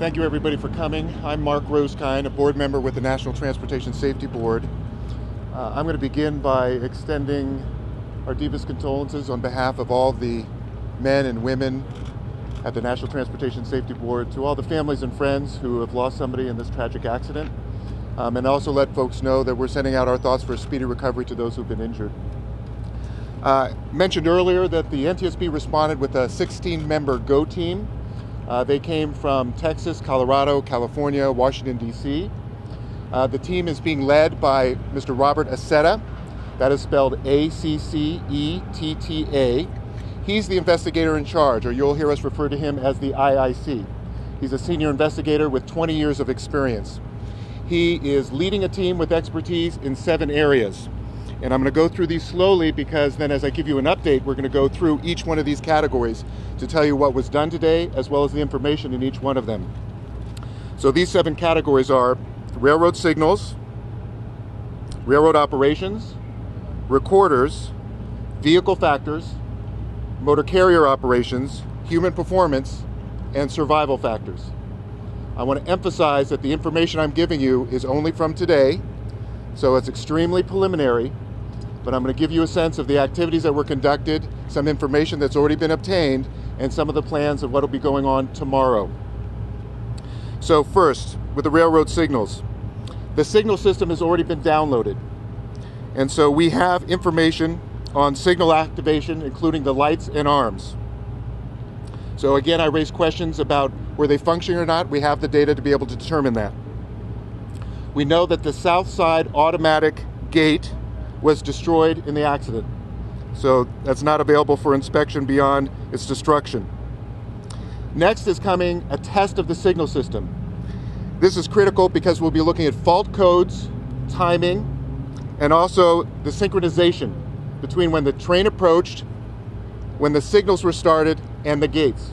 Thank you everybody for coming. I'm Mark Rosekind, a board member with the National Transportation Safety Board. I'm going to begin by extending our deepest condolences on behalf of all the men and women at the National Transportation Safety Board to all the families and friends who have lost somebody in this tragic accident, and also let folks know that we're sending out our thoughts for a speedy recovery to those who've been injured. Mentioned earlier that the NTSB responded with a 16-member GO team. They came from Texas, Colorado, California, Washington, D.C. The team is being led by Mr. Robert Acetta. That is spelled A-C-C-E-T-T-A. He's the investigator in charge, or you'll hear us refer to him as the IIC. He's a senior investigator with 20 years of experience. He is leading a team with expertise in 7 areas. And I'm going to go through these slowly because then as I give you an update, we're going to go through each one of these categories to tell you what was done today, as well as the information in each one of them. So these 7 categories are railroad signals, railroad operations, recorders, vehicle factors, motor carrier operations, human performance, and survival factors. I want to emphasize that the information I'm giving you is only from today, so it's extremely preliminary, but I'm going to give you a sense of the activities that were conducted, some information that's already been obtained, and some of the plans of what will be going on tomorrow. So first, with the railroad signals. The signal system has already been downloaded, and so we have information on signal activation, including the lights and arms. So again, I raised questions about were they functioning or not. We have the data to be able to determine that. We know that the south side automatic gate was destroyed in the accident. So that's not available for inspection beyond its destruction. Next is coming a test of the signal system. This is critical because we'll be looking at fault codes, timing, and also the synchronization between when the train approached, when the signals were started, and the gates.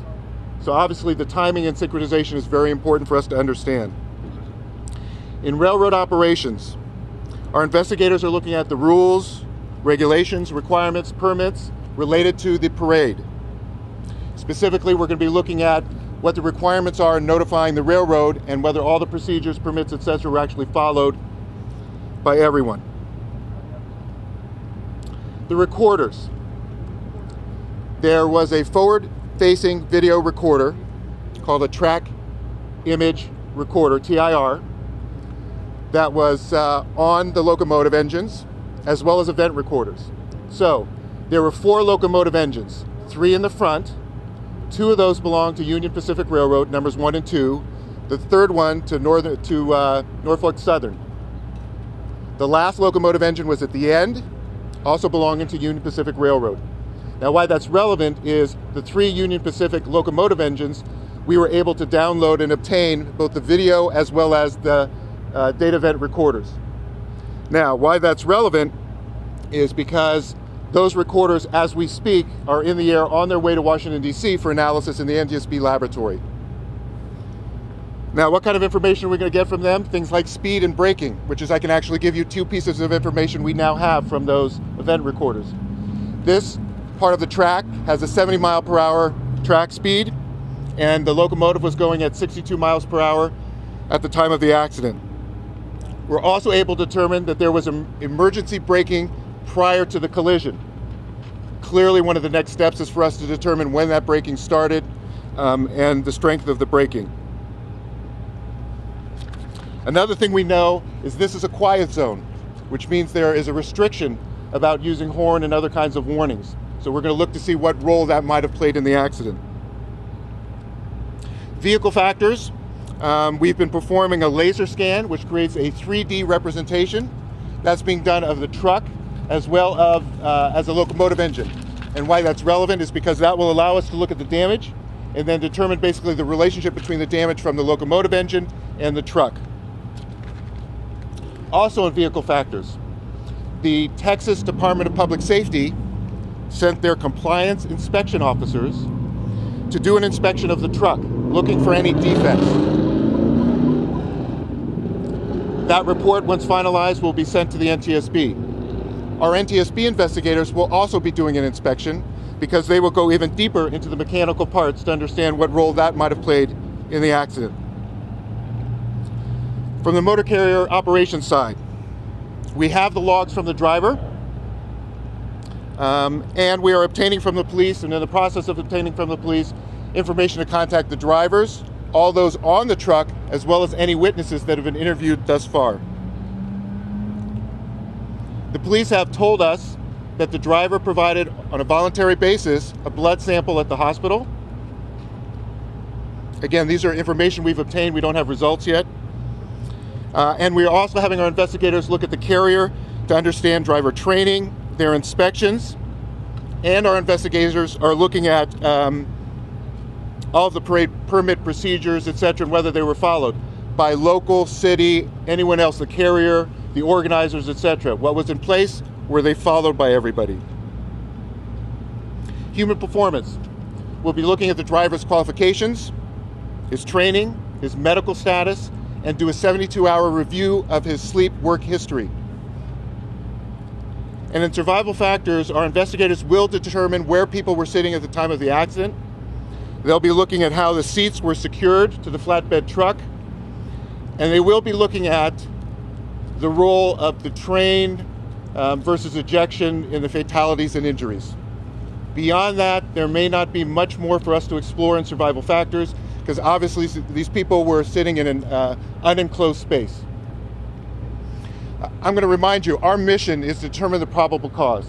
So obviously the timing and synchronization is very important for us to understand. In railroad operations, our investigators are looking at the rules, regulations, requirements, permits related to the parade. Specifically, we're going to be looking at what the requirements are in notifying the railroad and whether all the procedures, permits, etc. were actually followed by everyone. The recorders. There was a forward-facing video recorder called a track image recorder, TIR, that was on the locomotive engines, as well as event recorders. So there were 4 locomotive engines, 3 in the front. 2 of those belonged to Union Pacific Railroad, numbers 1 and 2. The third one to Norfolk Southern. The last locomotive engine was at the end, also belonging to Union Pacific Railroad. Now why that's relevant is the 3 Union Pacific locomotive engines, we were able to download and obtain both the video as well as the data event recorders. Now, why that's relevant is because those recorders, as we speak, are in the air on their way to Washington, D.C. for analysis in the NTSB laboratory. Now, what kind of information are we going to get from them? Things like speed and braking, which is I can actually give you 2 pieces of information we now have from those event recorders. This part of the track has a 70 mile per hour track speed, and the locomotive was going at 62 miles per hour at the time of the accident. We're also able to determine that there was emergency braking prior to the collision. Clearly, one of the next steps is for us to determine when that braking started and the strength of the braking. Another thing we know is this is a quiet zone, which means there is a restriction about using horn and other kinds of warnings. So we're going to look to see what role that might have played in the accident. Vehicle factors. We've been performing a laser scan, which creates a 3D representation. That's being done of the truck as well as a locomotive engine. And why that's relevant is because that will allow us to look at the damage and then determine basically the relationship between the damage from the locomotive engine and the truck. Also in vehicle factors, the Texas Department of Public Safety sent their compliance inspection officers to do an inspection of the truck, looking for any defects. That report, once finalized, will be sent to the NTSB. Our NTSB investigators will also be doing an inspection because they will go even deeper into the mechanical parts to understand what role that might have played in the accident. From the motor carrier operations side, we have the logs from the driver, and we are obtaining from the police, and in the process of obtaining from the police, information to contact the drivers, all those on the truck, as well as any witnesses that have been interviewed thus far. The police have told us that the driver provided, on a voluntary basis, a blood sample at the hospital. Again, these are information we've obtained. We don't have results yet. And we are also having our investigators look at the carrier to understand driver training, their inspections, and our investigators are looking at all of the parade permit procedures, etc., and whether they were followed by local, city, anyone else, the carrier, the organizers, etc. What was in place, were they followed by everybody? Human performance. We'll be looking at the driver's qualifications, his training, his medical status, and do a 72-hour review of his sleep work history. And in survival factors, our investigators will determine where people were sitting at the time of the accident. They'll be looking at how the seats were secured to the flatbed truck, and they will be looking at the role of the train versus ejection in the fatalities and injuries. Beyond that, there may not be much more for us to explore in survival factors, because obviously these people were sitting in an unenclosed space. I'm going to remind you, our mission is to determine the probable cause,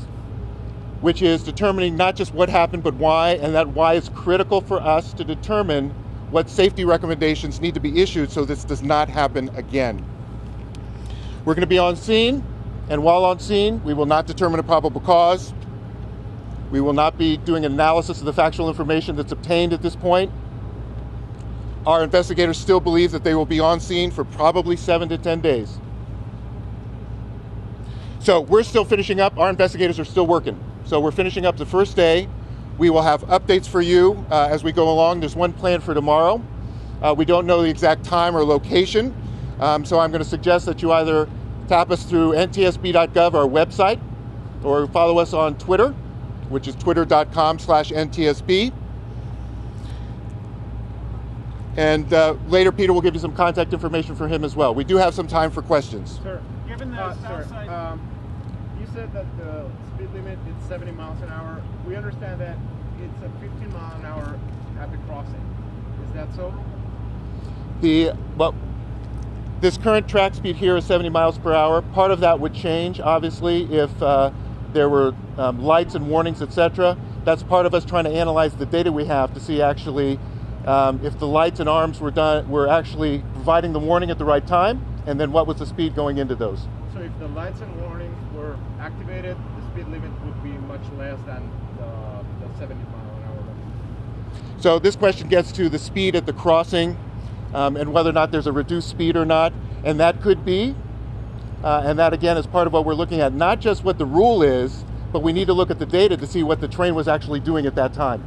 which is determining not just what happened, but why, and that why is critical for us to determine what safety recommendations need to be issued so this does not happen again. We're going to be on scene, and while on scene, we will not determine a probable cause. We will not be doing an analysis of the factual information that's obtained at this point. Our investigators still believe that they will be on scene for probably 7 to 10 days. So we're still finishing up. Our investigators are still working. So we're finishing up the first day. We will have updates for you as we go along. There's one planned for tomorrow. We don't know the exact time or location. So I'm going to suggest that you either tap us through ntsb.gov, our website, or follow us on Twitter, which is twitter.com/ntsb. And later, Peter will give you some contact information for him as well. We do have some time for questions. Sir, given the south side, you said that the speed limit is 70 miles an hour. We understand that it's a 15 mile an hour at the crossing. Is that so? This current track speed here is 70 miles per hour. Part of that would change, obviously, if there were lights and warnings, etc. That's part of us trying to analyze the data we have to see actually if the lights and arms were actually providing the warning at the right time, and then what was the speed going into those. So if the lights and warnings were activated, the speed limit would be much less than the 70 mile an hour limit. So this question gets to the speed at the crossing and whether or not there's a reduced speed or not, and that could be, and that again is part of what we're looking at, not just what the rule is, but we need to look at the data to see what the train was actually doing at that time.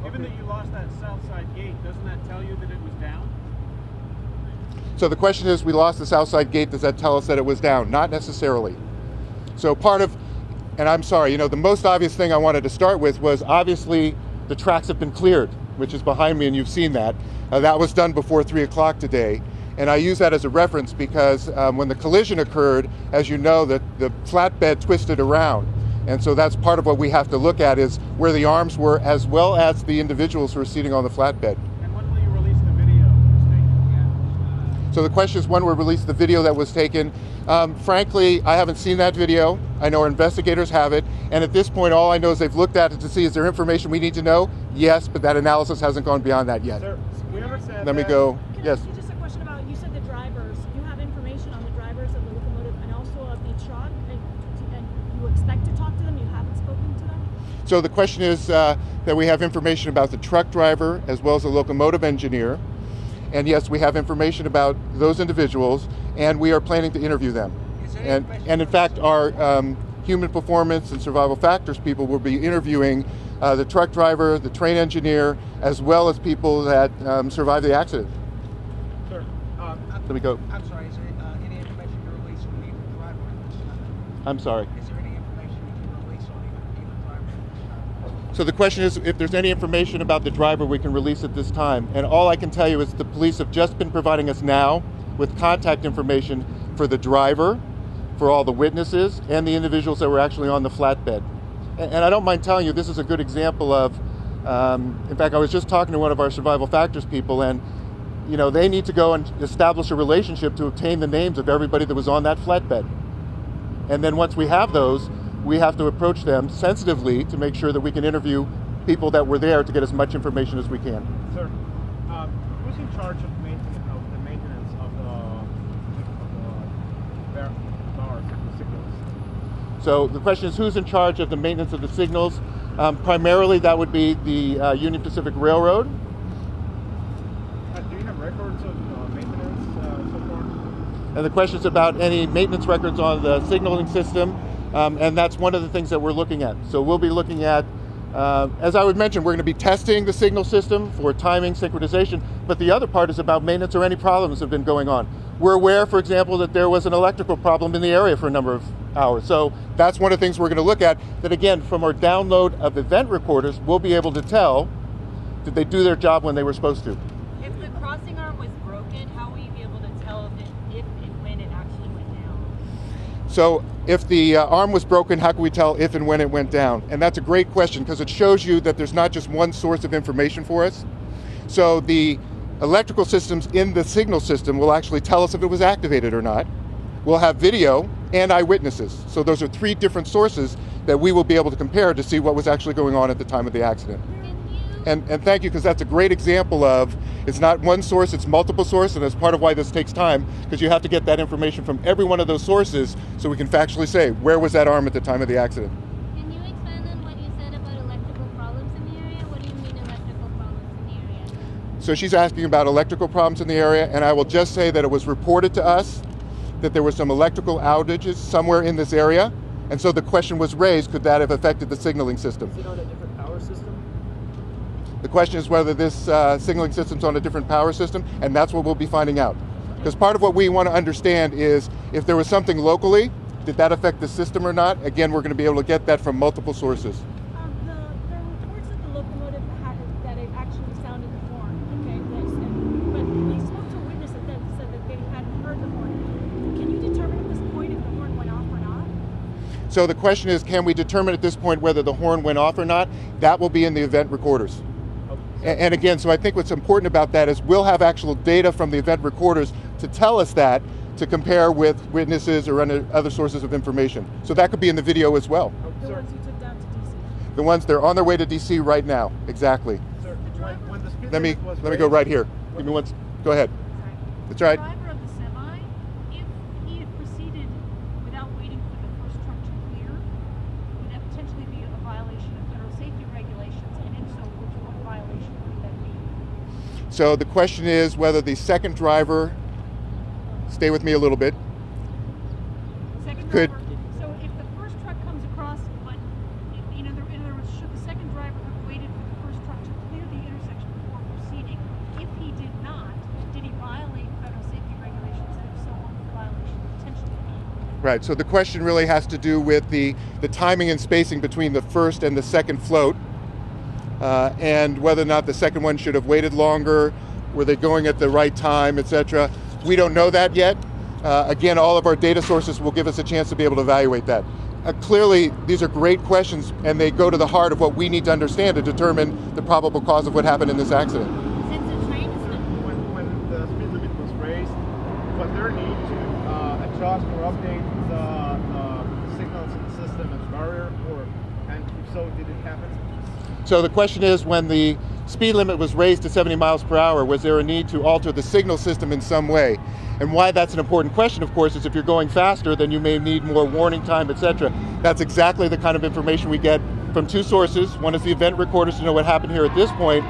Given that you lost that south side gate, doesn't that tell you that it was down? So the question is, we lost the south side gate, does that tell us that it was down? Not necessarily. So part of, and I'm sorry, the most obvious thing I wanted to start with was obviously the tracks have been cleared, which is behind me, and you've seen that. That was done before 3 o'clock today. And I use that as a reference because when the collision occurred, as you know, the flatbed twisted around. And so that's part of what we have to look at is where the arms were, as well as the individuals who are sitting on the flatbed. And when will you release the video that was taken? So the question is when we'll release the video that was taken. Frankly, I haven't seen that video. I know our investigators have it. And at this point, all I know is they've looked at it to see, is there information we need to know? Yes, but that analysis hasn't gone beyond that yet. Sir, we understand Let me go. Can Yes. I ask you just a question about, you said the drivers, you have information on the drivers of the locomotive and also of the truck, and you expect to talk to them, you haven't spoken to them? So the question is that we have information about the truck driver as well as the locomotive engineer. And yes, we have information about those individuals, and we are planning to interview them. And in fact, our human performance and survival factors people will be interviewing the truck driver, the train engineer, as well as people that survived the accident. Sir, Let me go. I'm sorry, is there any information you release on either driver at this time? I'm sorry. Is there any information you can release on either driver at this time? So the question is if there's any information about the driver we can release at this time. And all I can tell you is the police have just been providing us now with contact information for the driver, for all the witnesses, and the individuals that were actually on the flatbed. And I don't mind telling you, this is a good example of, in fact, I was just talking to one of our survival factors people, and they need to go and establish a relationship to obtain the names of everybody that was on that flatbed. And then once we have those, we have to approach them sensitively to make sure that we can interview people that were there to get as much information as we can. Sir, who's in charge of maintenance of the bars, the signals? So the question is, who's in charge of the maintenance of the signals? Primarily, that would be the Union Pacific Railroad. Do you have records of maintenance so far? And the question is about any maintenance records on the signaling system, and that's one of the things that we're looking at. So we'll be looking at, as I would mention, we're going to be testing the signal system for timing, synchronization, but the other part is about maintenance or any problems that have been going on. We're aware, for example, that there was an electrical problem in the area for a number of hours. So that's one of the things we're going to look at, that again, from our download of event recorders, we'll be able to tell, did they do their job when they were supposed to? If the crossing arm was broken, how will you be able to tell if and when it actually went down? So if the arm was broken, how can we tell if and when it went down? And that's a great question, because it shows you that there's not just one source of information for us. So the electrical systems in the signal system will actually tell us if it was activated or not. We'll have video and eyewitnesses. So those are three different sources that we will be able to compare to see what was actually going on at the time of the accident. And thank you, because that's a great example of, it's not one source, it's multiple sources, and that's part of why this takes time, because you have to get that information from every one of those sources so we can factually say, where was that arm at the time of the accident? Can you expand on what you said about electrical problems in the area? What do you mean electrical problems in the area? So she's asking about electrical problems in the area, and I will just say that it was reported to us that there were some electrical outages somewhere in this area, and so the question was raised, could that have affected the signaling system? Is it on a different power system? The question is whether this signaling system's on a different power system, and that's what we'll be finding out. Because part of what we want to understand is, if there was something locally, did that affect the system or not? Again, we're going to be able to get that from multiple sources. There are reports that the locomotive that it actually sounded the horn. Okay, but we spoke to a witness that said that they hadn't heard the horn. Can you determine at this point if the horn went off or not? So the question is, can we determine at this point whether the horn went off or not? That will be in the event recorders. And again, so I think what's important about that is we'll have actual data from the event recorders to tell us that, to compare with witnesses or other sources of information. So that could be in the video as well. The ones you took down to DC. The ones, they're on their way to DC right now, exactly. Sir, when the speed Let me limit was go raised- right here. Give me one, go ahead. That's right. The driver of the semi, if he had proceeded without waiting for the first truck to clear, would that potentially be a violation of federal safety regulations? And if so, what violation would that be? So the question is whether the second driver, stay with me a little bit, Second Could- driver, so if the first truck comes across, but in other words, should the second driver have waited for the first truck to clear the intersection before proceeding? If he did not, did he violate federal safety regulations? And if so, what would the violation potentially be? right, so the question really has to do with the timing and spacing between the first and the second float, and whether or not the second one should have waited longer, were they going at the right time, etc. We don't know that yet. Again, all of our data sources will give us a chance to be able to evaluate that. Clearly, these are great questions, and they go to the heart of what we need to understand to determine the probable cause of what happened in this accident. Since the train is not when the speed limit was raised, was there a need to adjust or update the signals in the system as barrier, and if so, did it happen? So the question is, when the speed limit was raised to 70 miles per hour, was there a need to alter the signal system in some way? And why that's an important question, of course, is if you're going faster, then you may need more warning time, etc. That's exactly the kind of information we get from two sources. One is the event recorders to know what happened here at this point.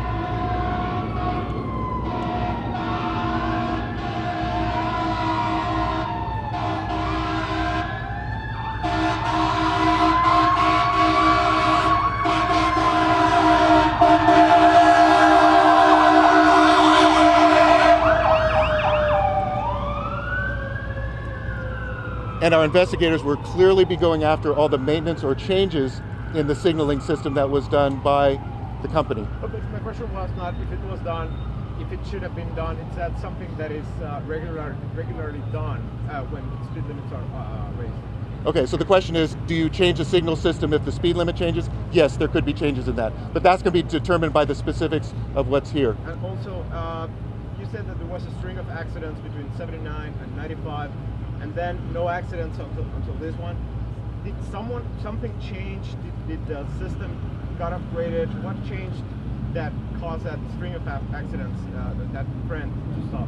And our investigators will clearly be going after all the maintenance or changes in the signaling system that was done by the company. Okay, my question was not if it was done if it should have been done, is that something that is regularly done when speed limits are raised? Okay, so the question is, do you change the signal system if the speed limit changes? Yes, there could be changes in that, but that's going to be determined by the specifics of what's here. And also, you said that there was a string of accidents between 79 and 95, and then no accidents until this one. Did something change? Did the system got upgraded? What changed that caused that string of accidents, that trend to stop?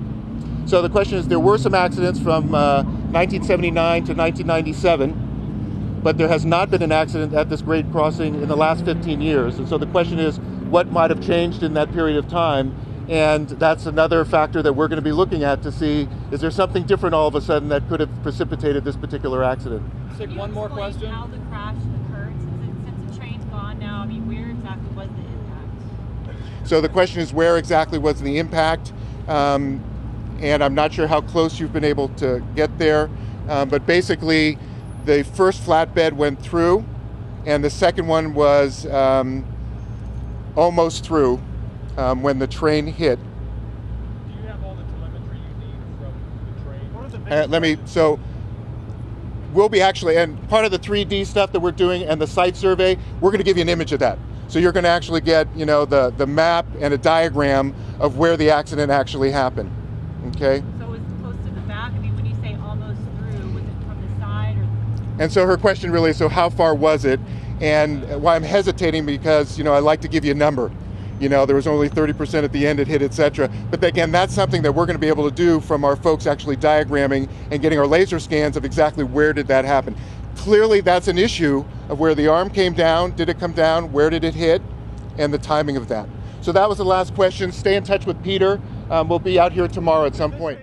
So the question is, there were some accidents from 1979 to 1997, but there has not been an accident at this grade crossing in the last 15 years. And so the question is, what might have changed in that period of time? And that's another factor that we're going to be looking at to see, is there something different all of a sudden that could have precipitated this particular accident? Take one more question. How the crash occurred, since the train's gone now, I mean, where exactly was the impact? So the question is, where exactly was the impact? And I'm not sure how close you've been able to get there, but basically the first flatbed went through and the second one was almost through when the train hit. Do you have all the telemetry you need from the train? So we'll be actually, and part of the 3D stuff that we're doing and the site survey, we're going to give you an image of that. So you're going to actually get, the map and a diagram of where the accident actually happened. Okay. So it was close to the back? I mean, when you say almost through, was it from the side or? And so her question really is, so how far was it? And why I'm hesitating because, I like to give you a number. There was only 30% at the end it hit, etc. But again, that's something that we're going to be able to do from our folks actually diagramming and getting our laser scans of exactly where did that happen. Clearly that's an issue of where the arm came down, did it come down, where did it hit, and the timing of that. So that was the last question. Stay in touch with Peter. We'll be out here tomorrow at some point.